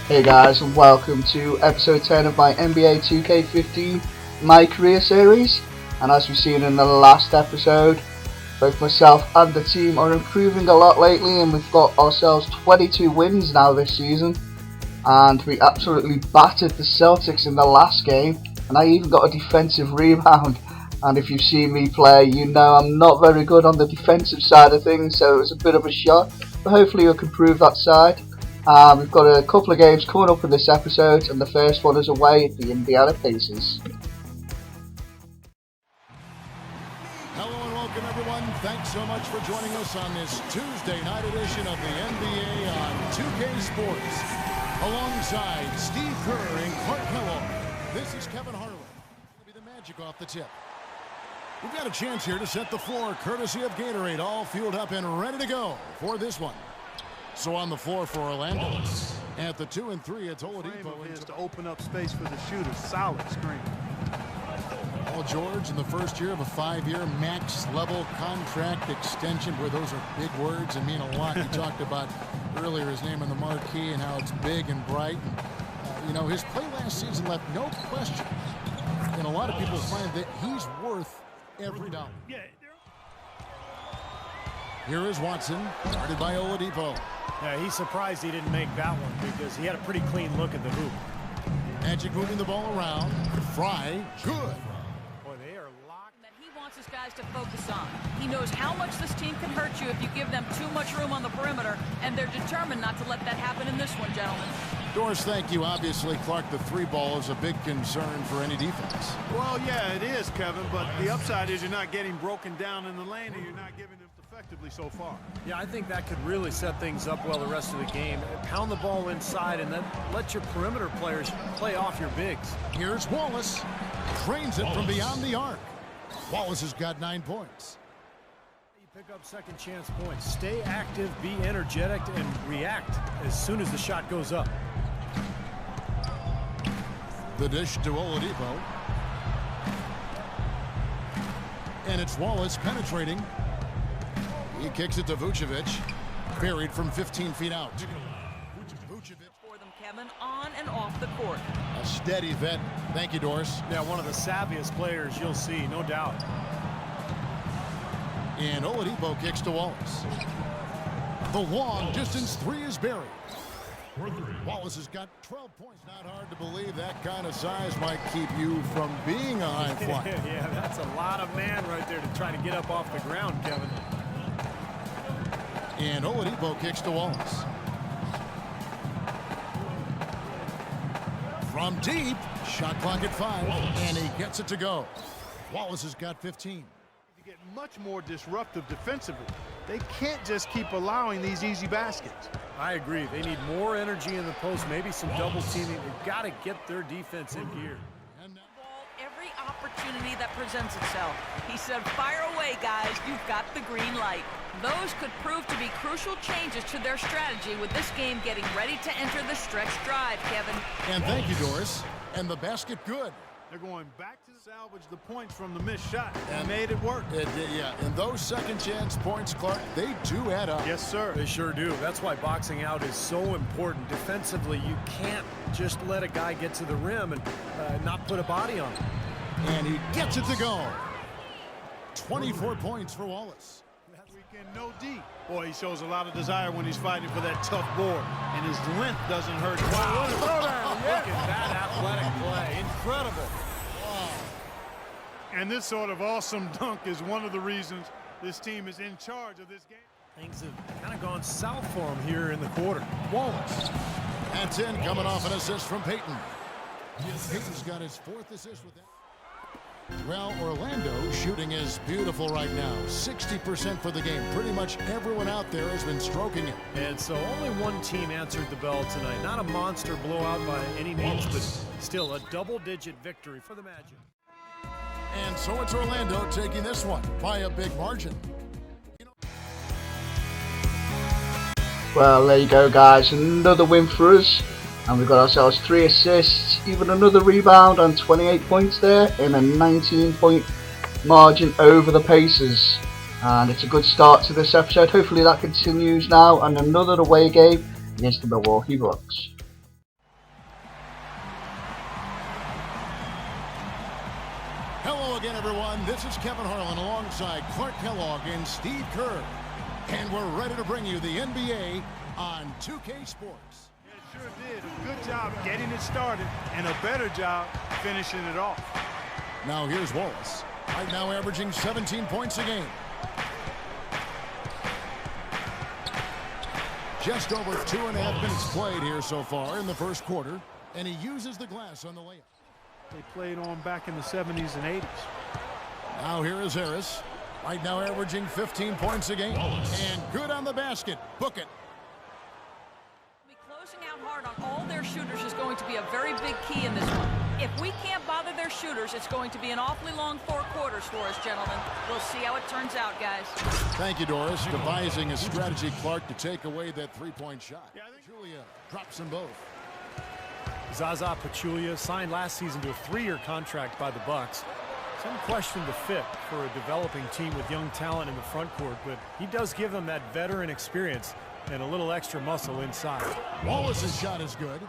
Hey guys, and welcome to episode 10 of my NBA 2K15 My Career series. And as we've seen in the last episode, both myself and the team are improving a lot lately, and we've got ourselves 22 wins now this season. And we absolutely battered the Celtics in the last game, and I even got a defensive rebound. And if you've seen me play, you know I'm not very good on the defensive side of things, so it was a bit of a shock. But hopefully I can prove that side. We've got a couple of games coming up in this episode, and the first one is away at the Indiana Pacers. Hello and welcome everyone. Thanks so much for joining us on this Tuesday night edition of the NBA on 2K Sports. Alongside Steve Kerr and Clark Kellogg, this is Kevin Harlan. Going to be the Magic off the tip. We've got a chance here to set the floor courtesy of Gatorade, all fueled up and ready to go for this one. So on the floor for Orlando, at the 2 and 3, it's Oladipo to open up space for the shooter. Solid screen. Paul George in the first year of a 5-year max level contract extension, where those are big words and mean a lot. You talked about earlier his name on the marquee and how it's big and bright. And, his play last season left no question. And a lot of people find that he's worth every dollar. Here is Watson, guarded by Oladipo. Yeah, he's surprised he didn't make that one because he had a pretty clean look at the hoop. Magic moving the ball around. Fry, good. Boy, they are locked. That he wants his guys to focus on. He knows how much this team can hurt you if you give them too much room on the perimeter, and they're determined not to let that happen in this one, gentlemen. Doris, thank you. Obviously, Clark, the three ball is a big concern for any defense. Well, yeah, it is, Kevin, but the upside is you're not getting broken down in the lane and you're not giving them effectively so far. Yeah, I think that could really set things up well the rest of the game. Pound the ball inside and then let your perimeter players play off your bigs. Here's Wallace. Trains it from beyond the arc. Wallace has got 9 points. You pick up second chance points. Stay active, be energetic, and react as soon as the shot goes up. The dish to Oladipo. And it's Wallace penetrating. He kicks it to Vucevic. Buried from 15 feet out. Vucevic for them, Kevin, on and off the court. A steady vet. Thank you, Doris. Yeah, one of the savviest players you'll see, no doubt. And Oladipo kicks to Wallace. The long distance three is buried. Wallace has got 12 points. Not hard to believe that kind of size might keep you from being a high flyer. Yeah, that's a lot of man right there to try to get up off the ground, Kevin. And Oladipo kicks to Wallace. From deep, shot clock at 5, and he gets it to go. Wallace has got 15. To get much more disruptive defensively. They can't just keep allowing these easy baskets. I agree. They need more energy in the post, maybe some double teaming. They've got to get their defense in gear. Every opportunity that presents itself. He said, fire away, guys. You've got the green light. Those could prove to be crucial changes to their strategy with this game getting ready to enter the stretch drive, Kevin. And thank you, Doris. And the basket good. They're going back to salvage the points from the missed shot and made it work. Yeah, and those second chance points, Clark, they do add up. Yes, sir. They sure do. That's why boxing out is so important. Defensively, you can't just let a guy get to the rim and not put a body on him. And he gets it to go. 24 points for Wallace. Weekend no D. Boy, he shows a lot of desire when he's fighting for that tough board. And his length doesn't hurt. Wow. Look at that athletic play. Incredible. Wow. And this sort of awesome dunk is one of the reasons this team is in charge of this game. Things have kind of gone south for him here in the quarter. Wallace. That's in, coming off an assist from Peyton. Peyton's got his 4th assist with that. Well, Orlando shooting is beautiful right now. 60% for the game. Pretty much everyone out there has been stroking it. And so only one team answered the bell tonight. Not a monster blowout by any means, but still a double-digit victory for the Magic. And so it's Orlando taking this one by a big margin. Well, there you go, guys. Another win for us. And we've got ourselves 3 assists, even another rebound, and 28 points there in a 19-point margin over the Pacers. And it's a good start to this episode. Hopefully that continues now, and another away game against the Milwaukee Bucks. Hello again, everyone. This is Kevin Harlan alongside Clark Kellogg and Steve Kerr. And we're ready to bring you the NBA on 2K Sports. It sure did. A good job getting it started and a better job finishing it off. Now here's Wallace. Right now averaging 17 points a game. Just over 2.5 minutes played here so far in the first quarter. And he uses the glass on the layup. They played on back in the 70s and 80s. Now here is Harris. Right now averaging 15 points a game. And good on the basket. Book it. Closing out hard on all their shooters is going to be a very big key in this one. If we can't bother their shooters, it's going to be an awfully long 4 quarters for us, gentlemen. We'll see how it turns out, guys. Thank you, Doris. Devising a strategy, Clark, to take away that three-point shot. Julia drops them both. Zaza Pachulia signed last season to a 3-year contract by the Bucks. Some question the fit for a developing team with young talent in the front court, but he does give them that veteran experience and a little extra muscle inside. Wallace's shot is good.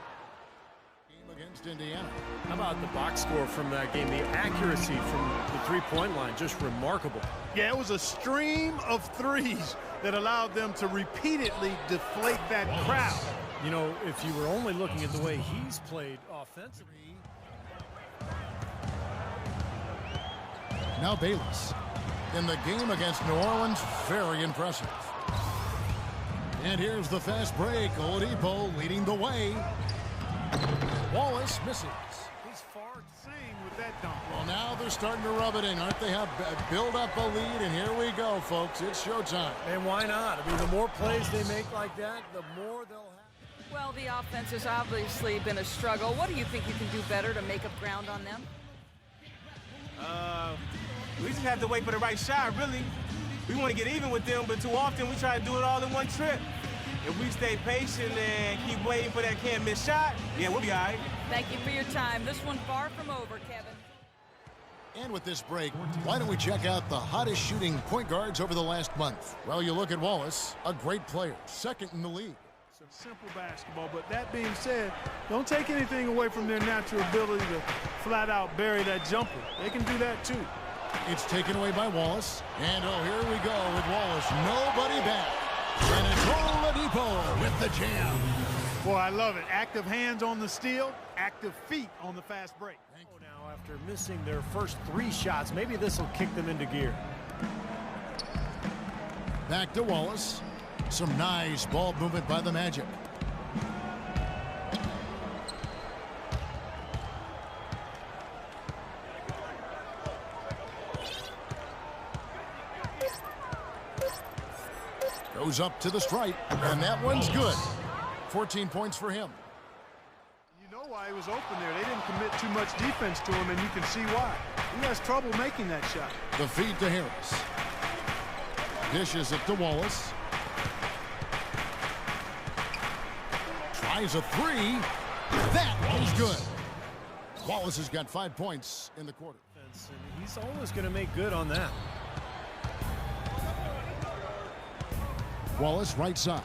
Game against Indiana. How about the box score from that game? The accuracy from the three-point line, just remarkable. Yeah, it was a stream of threes that allowed them to repeatedly deflate that crowd. You know, if you were only looking at the way he's played offensively. Now Bayless. In the game against New Orleans, very impressive. And here's the fast break. Oladipo leading the way. Wallace misses. He's far seeing with that dunk. Well, now they're starting to rub it in, aren't they? Have build up a lead, and here we go, folks. It's showtime. And why not? I mean, the more plays they make like that, the more they'll have. Well, the offense has obviously been a struggle. What do you think you can do better to make up ground on them? We just have to wait for the right shot, really. We want to get even with them, but too often we try to do it all in one trip. If we stay patient and keep waiting for that can't-miss shot, yeah, we'll be all right. Thank you for your time. This one far from over, Kevin. And with this break, why don't we check out the hottest shooting point guards over the last month? Well, you look at Wallace, a great player, second in the league. Some simple basketball, but that being said, don't take anything away from their natural ability to flat out bury that jumper. They can do that too. It's taken away by Wallace. And oh, here we go with Wallace. Nobody back. And it's Oladipo with the jam. Boy, I love it. Active hands on the steal, active feet on the fast break. Now, after missing their first 3 shots, maybe this will kick them into gear. Back to Wallace. Some nice ball movement by the Magic. Goes up to the stripe, and that one's good. 14 points for him. You know why he was open there. They didn't commit too much defense to him, and you can see why. He has trouble making that shot. The feed to Harris. Dishes it to Wallace. Tries a 3. That is good. Wallace has got 5 points in the quarter. And he's always going to make good on that. Wallace right side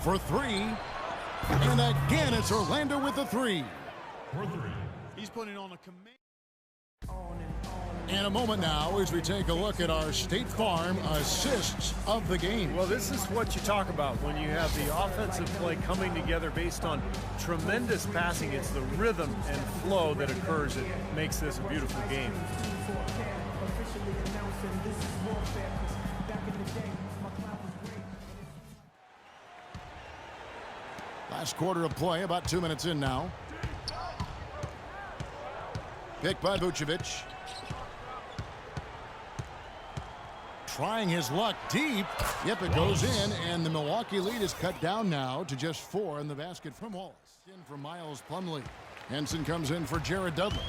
for 3, and again it's Orlando with the 3. He's putting on a command. In a moment now as we take a look at our State Farm assists of the game. Well, this is what you talk about when you have the offensive play coming together based on tremendous passing. It's the rhythm and flow that occurs that makes this a beautiful game. Last quarter of play, about 2 minutes in now. Picked by Vucevic. Trying his luck deep. Yep, it goes in, and the Milwaukee lead is cut down now to just 4 in the basket from Wallace. In for Miles Plumlee. Henson comes in for Jared Dudley.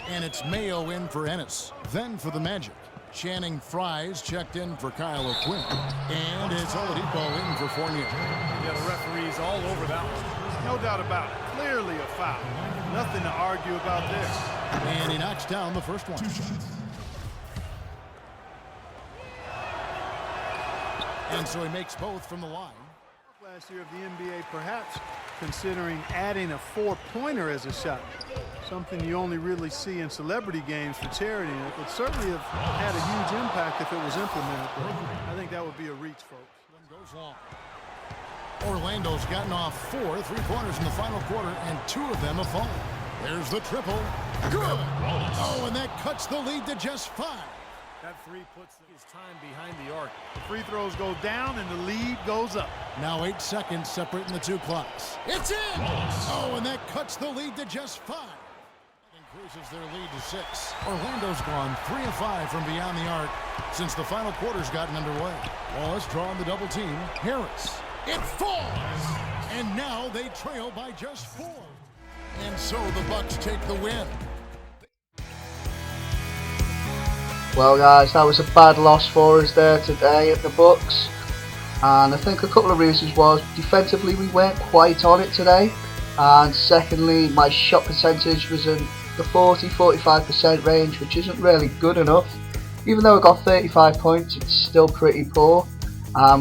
And it's Mayo in for Ennis. Then for the Magic. Channing Fries checked in for Kyle O'Quinn. And it's Oladipo in for Fournier. Yeah, the referees all over that one. No doubt about it. Clearly a foul. Nothing to argue about there. And he knocks down the first one. And so he makes both from the line. last year of the NBA, perhaps considering adding a 4-pointer as a shot. Something you only really see in celebrity games for charity. And it would certainly have had a huge impact if it was implemented, but I think that would be a reach, folks. Goes long. Orlando's gotten off 4 3-pointers in the final quarter, and 2 of them have fallen. There's the triple. Good. Oh, and that cuts the lead to just 5. That 3 puts his time behind the arc. The free throws go down and the lead goes up. Now 8 seconds separating the 2 clocks. It's in! Oh, and that cuts the lead to just 5. Increases their lead to 6. Orlando's gone 3 of 5 from beyond the arc since the final quarter's gotten underway. Wallace drawing the double team. Harris. It falls! And now they trail by just 4. And so the Bucks take the win. Well guys, that was a bad loss for us there today at the Bucks, and I think a couple of reasons was defensively we weren't quite on it today, and secondly my shot percentage was in the 40-45% range, which isn't really good enough. Even though I got 35 points, it's still pretty poor.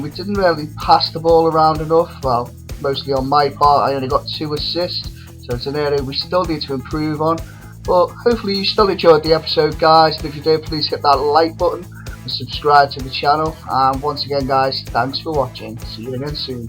We didn't really pass the ball around enough, well mostly on my part. I only got 2 assists, so it's an area we still need to improve on. But hopefully you still enjoyed the episode guys, and if you did, please hit that like button and subscribe to the channel. And once again guys, thanks for watching. See you again soon.